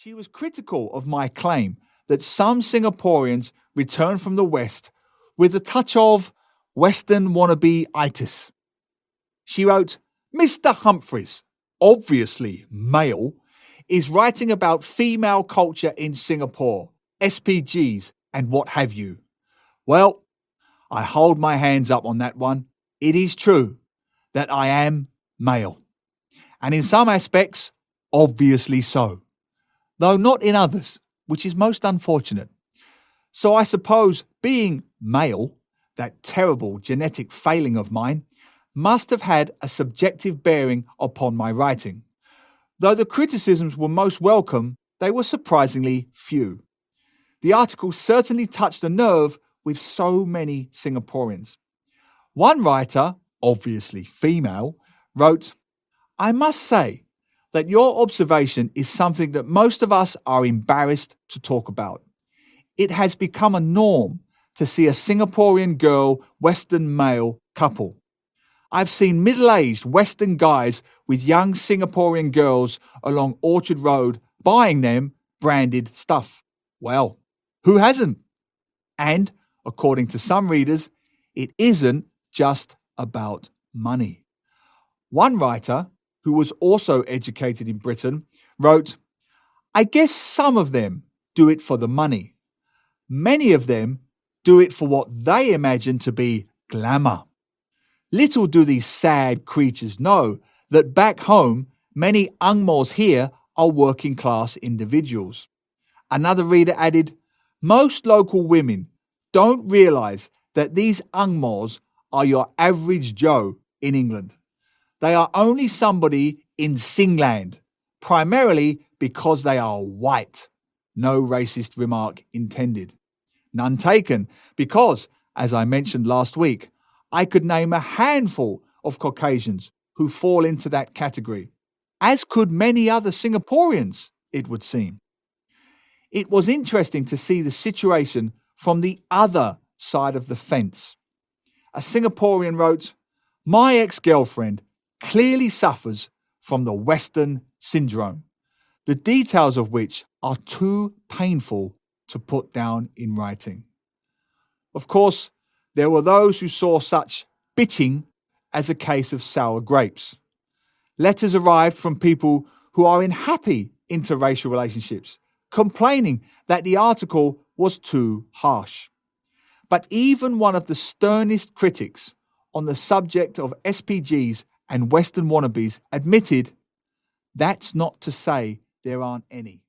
She was critical of my claim that some Singaporeans return from the West with a touch of Western wannabe-itis. She wrote, Mr. Humphreys, obviously male, is writing about female culture in Singapore, SPGs, and what have you. Well, I hold my hands up on that one. It is true that I am male. And in some aspects, obviously so. Though not in others, which is most unfortunate. So I suppose being male, that terrible genetic failing of mine, must have had a subjective bearing upon my writing. Though the criticisms were most welcome, they were surprisingly few. The article certainly touched a nerve with so many Singaporeans. One writer, obviously female, wrote, I must say that your observation is something that most of us are embarrassed to talk about. It has become a norm to see a Singaporean girl, Western male couple. I've seen middle-aged Western guys with young Singaporean girls along Orchard Road buying them branded stuff. Well, who hasn't? And, according to some readers, it isn't just about money. One writer, who was also educated in Britain, wrote, I guess some of them do it for the money. Many of them do it for what they imagine to be glamour. Little do these sad creatures know that back home, many angmos here are working class individuals. Another reader added, most local women don't realise that these angmos are your average Joe in England. They are only somebody in Singland, primarily because they are white. No racist remark intended. None taken, because, as I mentioned last week, I could name a handful of Caucasians who fall into that category, as could many other Singaporeans, it would seem. It was interesting to see the situation from the other side of the fence. A Singaporean wrote, my ex-girlfriend clearly suffers from the Western syndrome, the details of which are too painful to put down in writing. Of course, there were those who saw such bitching as a case of sour grapes. Letters arrived from people who are in happy interracial relationships, complaining that the article was too harsh. But even one of the sternest critics on the subject of SPGs and Western wannabes admitted, that's not to say there aren't any.